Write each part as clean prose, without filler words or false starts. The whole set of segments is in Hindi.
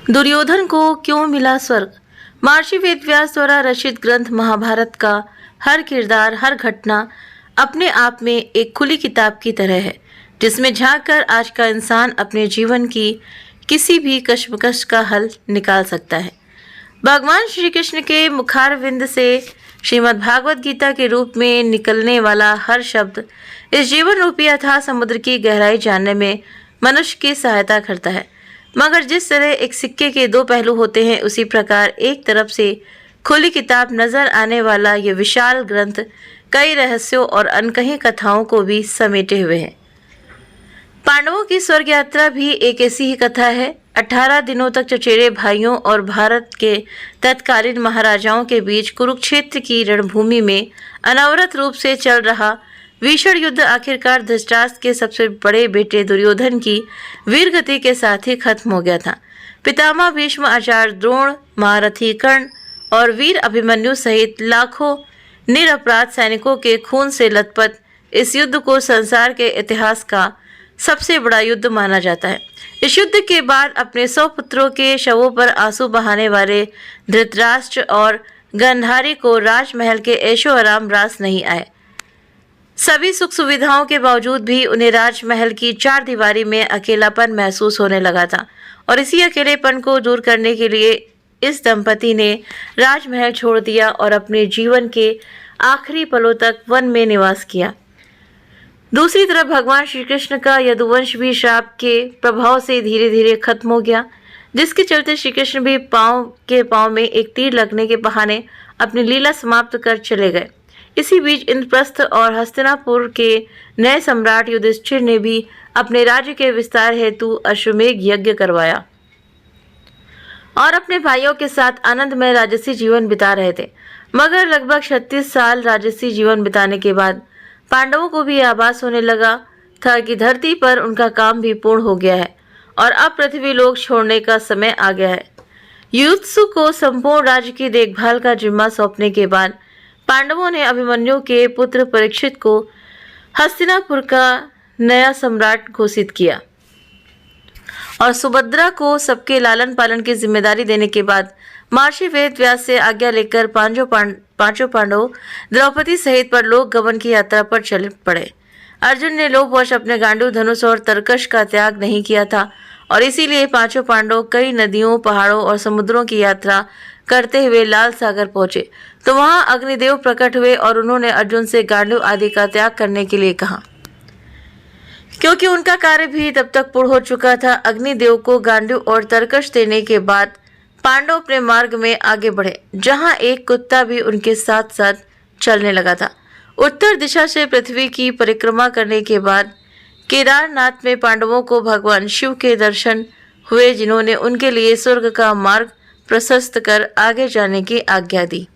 दुर्योधन को क्यों मिला स्वर्ग? महर्षि वेदव्यास द्वारा रचित ग्रंथ महाभारत का हर किरदार, हर घटना अपने आप में एक खुली किताब की तरह है, जिसमें झांक कर आज का इंसान अपने जीवन की किसी भी कश्मकश का हल निकाल सकता है। भगवान श्री कृष्ण के मुखारविंद से श्रीमद् भागवत गीता के रूप में निकलने वाला हर शब्द इस जीवन रूपी अथाह समुद्र की गहराई जानने में मनुष्य की सहायता करता है। मगर जिस तरह एक सिक्के के दो पहलू होते हैं, उसी प्रकार एक तरफ से खुली किताब नजर आने वाला ये विशाल ग्रंथ कई रहस्यों और अनकही कथाओं को भी समेटे हुए है। पांडवों की स्वर्ग यात्रा भी एक ऐसी ही कथा है। 18 दिनों तक चचेरे भाइयों और भारत के तत्कालीन महाराजाओं के बीच कुरुक्षेत्र की रणभूमि में अनवरत रूप से चल रहा भीषण युद्ध आखिरकार धृतराष्ट्र के सबसे बड़े बेटे दुर्योधन की वीर गति के साथ ही खत्म हो गया था। पितामह भीष्म, आचार्य द्रोण, महारथी कर्ण और वीर अभिमन्यु सहित लाखों निरपराध सैनिकों के खून से लथपथ इस युद्ध को संसार के इतिहास का सबसे बड़ा युद्ध माना जाता है। इस युद्ध के बाद अपने 100 पुत्रों के शवों पर आंसू बहाने वाले धृतराष्ट्र और गांधारी को राजमहल के ऐशो आराम रास नहीं आए। सभी सुख सुविधाओं के बावजूद भी उन्हें राजमहल की चार दीवारी में अकेलापन महसूस होने लगा था, और इसी अकेलेपन को दूर करने के लिए इस दंपति ने राजमहल छोड़ दिया और अपने जीवन के आखिरी पलों तक वन में निवास किया। दूसरी तरफ भगवान श्री कृष्ण का यदुवंश भी श्राप के प्रभाव से धीरे धीरे खत्म हो गया, जिसके चलते श्री कृष्ण भी पांव में एक तीर लगने के बहाने अपनी लीला समाप्त कर चले गए। इसी बीच इंद्रप्रस्थ और हस्तिनापुर के नए सम्राट युधिष्ठिर ने भी अपने राज्य के विस्तार हेतु अश्वमेघ यज्ञ करवाया और अपने भाइयों के साथ आनंदमय राजसी जीवन बिता रहे थे। मगर लगभग 36 साल राजसी जीवन बिताने के बाद पांडवों को भी आभास होने लगा था कि धरती पर उनका काम भी पूर्ण हो गया है और अब पृथ्वी लोक छोड़ने का समय आ गया है। युयुत्सु को संपूर्ण राज्य की देखभाल का जिम्मा सौंपने के बाद पांडवों ने अभिमन्यु के पुत्र परीक्षित को हस्तिनापुर का नया सम्राट घोषित किया और सुभद्रा को सबके लालन पालन की जिम्मेदारी देने के बाद महर्षि वेदव्यास से आज्ञा लेकर पांचों पांडव द्रौपदी सहित परलोक गमन की यात्रा पर चल पड़े। अर्जुन ने लोभवश अपने गांडू धनुष और तरकश का त्याग नहीं किया था और इसीलिए पांचों पांडव कई नदियों, पहाड़ों और समुद्रों की यात्रा करते हुए लाल सागर पहुंचे तो वहां अग्निदेव प्रकट हुए और उन्होंने अर्जुन से गांडू आदि का त्याग करने के लिए कहा, क्योंकि उनका कार्य भी तब तक पूर्ण हो चुका था। अग्निदेव को गांडू और तरकश देने के बाद पांडव अपने मार्ग में आगे बढ़े, जहां एक कुत्ता भी उनके साथ साथ चलने लगा था। उत्तर दिशा से पृथ्वी की परिक्रमा करने के बाद केदारनाथ में पांडवों को भगवान शिव के दर्शन हुए, जिन्होंने उनके लिए स्वर्ग का मार्ग प्रशस्त कर आगे जाने की आज्ञा दी।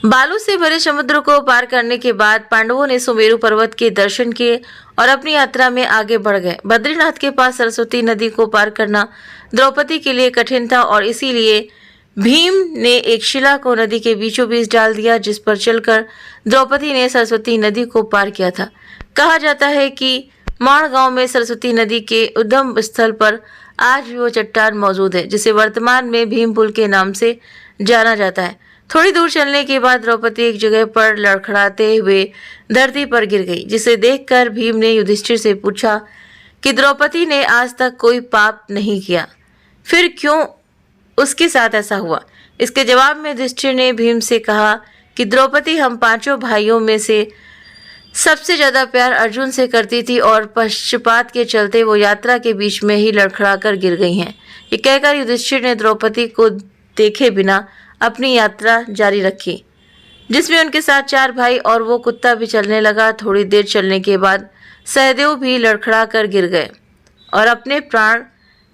बालू से भरे समुद्र को पार करने के बाद पांडवों ने सुमेरु पर्वत के दर्शन किए और अपनी यात्रा में आगे बढ़ गए। बद्रीनाथ के पास सरस्वती नदी को पार करना द्रौपदी के लिए कठिन था और इसीलिए भीम ने एक शिला को नदी के बीचों बीच डाल दिया, जिस पर चलकर द्रौपदी ने सरस्वती नदी को पार किया था। कहा जाता है कि माण गांव में सरस्वती नदी के उद्गम स्थल पर आज भी वो चट्टान मौजूद है, जिसे वर्तमान में भीम पुल के नाम से जाना जाता है। थोड़ी दूर चलने के बाद द्रौपदी एक जगह पर लड़खड़ाते हुए धरती पर गिर गई, जिसे देखकर भीम ने युधिष्ठिर से पूछा कि द्रौपदी ने आज तक कोई पाप नहीं किया, फिर क्यों उसके साथ ऐसा हुआ। इसके जवाब में युधिष्ठिर ने भीम से कहा कि द्रौपदी हम पांचों भाइयों में से सबसे ज्यादा प्यार अर्जुन से करती थी और पक्षपात के चलते वो यात्रा के बीच में ही लड़खड़ा कर गिर गई हैं। ये कहकर युधिष्ठिर ने द्रौपदी को देखे बिना अपनी यात्रा जारी रखी, जिसमें उनके साथ 4 भाई और वो कुत्ता भी चलने लगा। थोड़ी देर चलने के बाद सहदेव भी लड़खड़ा कर गिर गए और अपने प्राण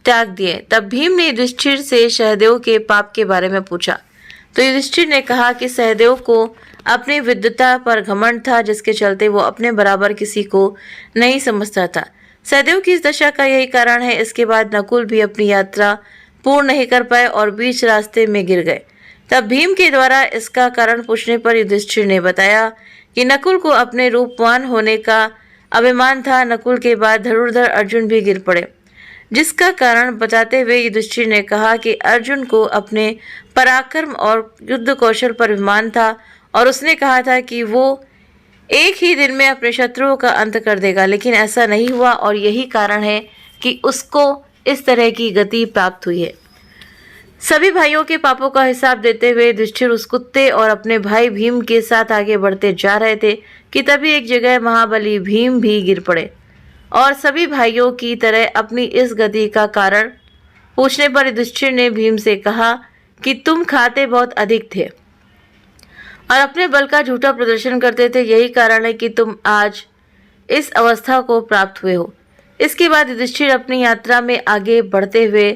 त्याग दिए। तब भीम ने युधिष्ठिर से सहदेव के पाप के बारे में पूछा तो युधिष्ठिर ने कहा कि सहदेव को अपनी विद्वता पर घमंड था, जिसके चलते वो अपने बराबर किसी को नहीं समझता था। सहदेव की इस दशा का यही कारण है। इसके बाद नकुल भी अपनी यात्रा पूर्ण नहीं कर पाए और बीच रास्ते में गिर गए। तब भीम के द्वारा इसका कारण पूछने पर युधिष्ठिर ने बताया कि नकुल को अपने रूपवान होने का अभिमान था। नकुल के बाद धनुर्धर अर्जुन भी गिर पड़े। जिसका कारण बताते हुए युधिष्ठिर ने कहा कि अर्जुन को अपने पराक्रम और युद्ध कौशल पर अभिमान था और उसने कहा था कि वो एक ही दिन में अपने शत्रुओं का अंत कर देगा, लेकिन ऐसा नहीं हुआ और यही कारण है कि उसको इस तरह की गति प्राप्त हुई है। सभी भाइयों के पापों का हिसाब देते हुए युधिष्ठिर उस कुत्ते और अपने भाई भीम के साथ आगे बढ़ते जा रहे थे कि तभी एक जगह महाबली भीम भी गिर पड़े और सभी भाइयों की तरह अपनी इस गति का कारण पूछने पर युधिष्ठिर ने भीम से कहा कि तुम खाते बहुत अधिक थे और अपने बल का झूठा प्रदर्शन करते थे, यही कारण है कि तुम आज इस अवस्था को प्राप्त हुए हो। इसके बाद युधिष्ठिर अपनी यात्रा में आगे बढ़ते हुए,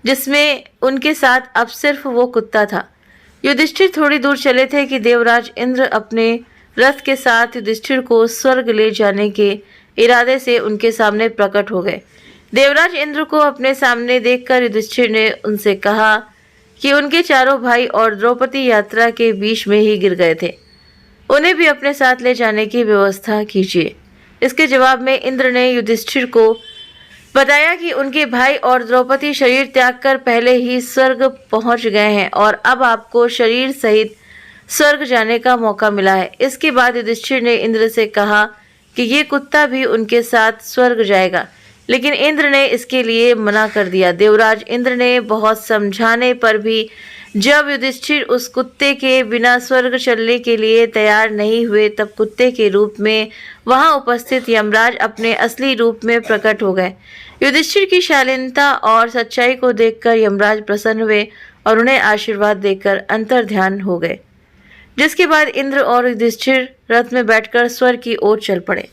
जिसमें उनके साथ अब सिर्फ वो कुत्ता था। युधिष्ठिर थोड़ी दूर चले थे कि देवराज इंद्र अपने रथ के साथ युधिष्ठिर को स्वर्ग ले जाने के इरादे से उनके सामने प्रकट हो गए। देवराज इंद्र को अपने सामने देखकर युधिष्ठिर ने उनसे कहा कि उनके चारों भाई और द्रौपदी यात्रा के बीच में ही गिर गए थे, उन्हें भी अपने साथ ले जाने की व्यवस्था कीजिए। इसके जवाब में इंद्र ने युधिष्ठिर को बताया कि उनके भाई और द्रौपदी शरीर त्याग कर पहले ही स्वर्ग पहुंच गए हैं और अब आपको शरीर सहित स्वर्ग जाने का मौका मिला है। इसके बाद युधिष्ठिर ने इंद्र से कहा कि ये कुत्ता भी उनके साथ स्वर्ग जाएगा, लेकिन इंद्र ने इसके लिए मना कर दिया। देवराज इंद्र ने बहुत समझाने पर भी जब युधिष्ठिर उस कुत्ते के बिना स्वर्ग चलने के लिए तैयार नहीं हुए, तब कुत्ते के रूप में वहां उपस्थित यमराज अपने असली रूप में प्रकट हो गए। युधिष्ठिर की शालीनता और सच्चाई को देखकर यमराज प्रसन्न हुए और उन्हें आशीर्वाद देकर अंतर्ध्यान हो गए, जिसके बाद इंद्र और युधिष्ठिर रथ में बैठकर स्वर्ग की ओर चल पड़े।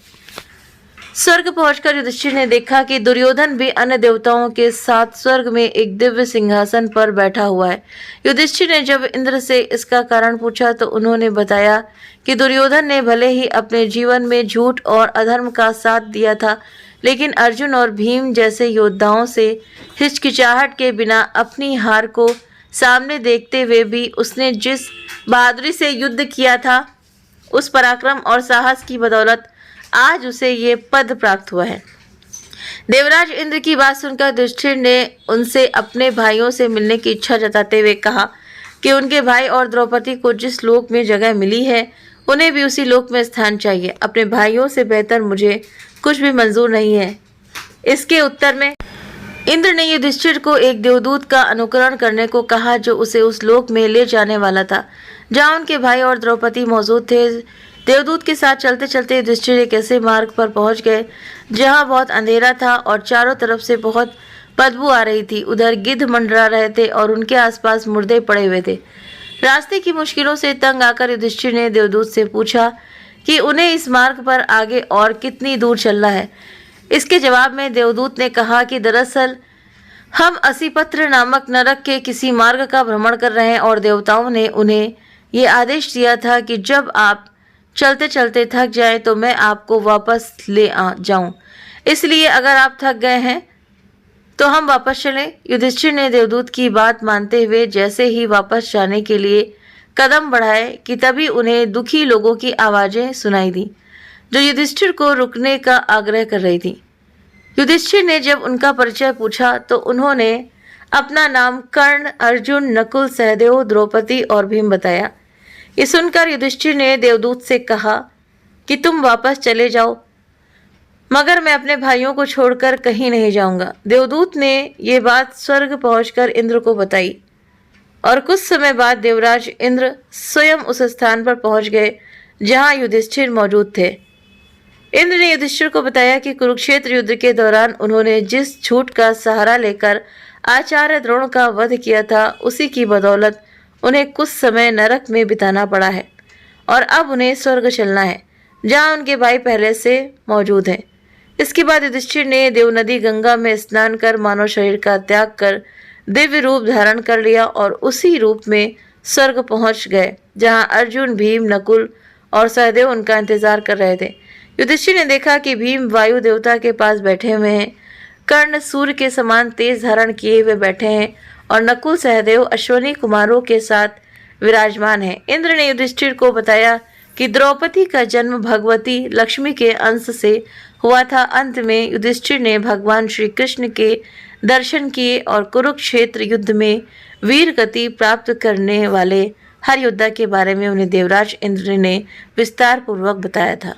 स्वर्ग पहुंचकर युधिष्ठिर ने देखा कि दुर्योधन भी अन्य देवताओं के साथ स्वर्ग में एक दिव्य सिंहासन पर बैठा हुआ है। युधिष्ठिर ने जब इंद्र से इसका कारण पूछा तो उन्होंने बताया कि दुर्योधन ने भले ही अपने जीवन में झूठ और अधर्म का साथ दिया था, लेकिन अर्जुन और भीम जैसे योद्धाओं से हिचकिचाहट के बिना अपनी हार को सामने देखते हुए भी उसने जिस बहादुरी से युद्ध किया था, उस पराक्रम और साहस की बदौलत आज उसे ये पद प्राप्त हुआ है। देवराज इंद्र की बात सुनकर युधिष्ठिर ने उनसे अपने भाइयों से मिलने की इच्छा जताते हुए कहा कि उनके भाई और द्रौपदी को जिस लोक में जगह मिली है, उन्हें भी उसी लोक में स्थान चाहिए। अपने भाइयों से बेहतर मुझे कुछ भी मंजूर नहीं है। इसके उत्तर में इंद्र ने युधिष्ठिर को एक देवदूत का अनुकरण करने को कहा, जो उसे उस लोक में ले जाने वाला था जहाँ उनके भाई और द्रौपदी मौजूद थे। देवदूत के साथ चलते चलते युधिष्ठिर एक ऐसे मार्ग पर पहुंच गए जहां बहुत अंधेरा था और चारों तरफ से बहुत बदबू आ रही थी। उधर गिद्ध मंडरा रहे थे और उनके आसपास मुर्दे पड़े हुए थे। रास्ते की मुश्किलों से तंग आकर युधिष्ठिर ने देवदूत से पूछा कि उन्हें इस मार्ग पर आगे और कितनी दूर चलना है। इसके जवाब में देवदूत ने कहा कि दरअसल हम असीपत्र नामक नरक के किसी मार्ग का भ्रमण कर रहे हैं और देवताओं ने उन्हें ये आदेश दिया था कि जब आप चलते चलते थक जाए तो मैं आपको वापस ले जाऊं। इसलिए अगर आप थक गए हैं तो हम वापस चलें। युधिष्ठिर ने देवदूत की बात मानते हुए जैसे ही वापस जाने के लिए कदम बढ़ाए कि तभी उन्हें दुखी लोगों की आवाज़ें सुनाई दी, जो युधिष्ठिर को रुकने का आग्रह कर रही थी। युधिष्ठिर ने जब उनका परिचय पूछा तो उन्होंने अपना नाम कर्ण, अर्जुन, नकुल, सहदेव, द्रौपदी और भीम बताया। ये सुनकर युधिष्ठिर ने देवदूत से कहा कि तुम वापस चले जाओ, मगर मैं अपने भाइयों को छोड़कर कहीं नहीं जाऊंगा। देवदूत ने ये बात स्वर्ग पहुंचकर इंद्र को बताई और कुछ समय बाद देवराज इंद्र स्वयं उस स्थान पर पहुंच गए जहां युधिष्ठिर मौजूद थे। इंद्र ने युधिष्ठिर को बताया कि कुरुक्षेत्र युद्ध के दौरान उन्होंने जिस झूठ का सहारा लेकर आचार्य द्रोण का वध किया था, उसी की बदौलत उन्हें कुछ समय नरक में बिताना पड़ा है और अब उन्हें स्वर्ग चलना है जहां उनके भाई पहले से मौजूद हैं। इसके बाद युधिष्ठिर ने देवनदी गंगा में स्नान कर मानव शरीर का त्याग कर दिव्य रूप धारण कर लिया और उसी रूप में स्वर्ग पहुंच गए जहां अर्जुन, भीम, नकुल और सहदेव उनका इंतजार कर रहे थे। युधिष्ठिर ने देखा कि भीम वायु देवता के पास बैठे हुए हैं, कर्ण सूर्य के समान तेज धारण किए हुए बैठे हैं और नकुल, सहदेव अश्वनी कुमारों के साथ विराजमान है। इंद्र ने युधिष्ठिर को बताया कि द्रौपदी का जन्म भगवती लक्ष्मी के अंश से हुआ था। अंत में युधिष्ठिर ने भगवान श्री कृष्ण के दर्शन किए और कुरुक्षेत्र युद्ध में वीर गति प्राप्त करने वाले हर योद्धा के बारे में उन्हें देवराज इंद्र ने विस्तार पूर्वक बताया था।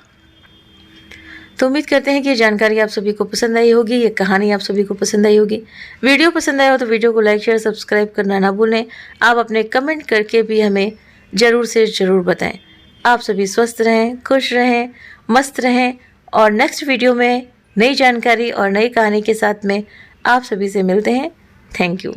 तो उम्मीद करते हैं कि ये जानकारी आप सभी को पसंद आई होगी, ये कहानी आप सभी को पसंद आई होगी। वीडियो पसंद आया हो तो वीडियो को लाइक शेयर सब्सक्राइब करना ना भूलें। आप अपने कमेंट करके भी हमें ज़रूर से ज़रूर बताएं। आप सभी स्वस्थ रहें, खुश रहें, मस्त रहें और नेक्स्ट वीडियो में नई जानकारी और नई कहानी के साथ में आप सभी से मिलते हैं। Thank you.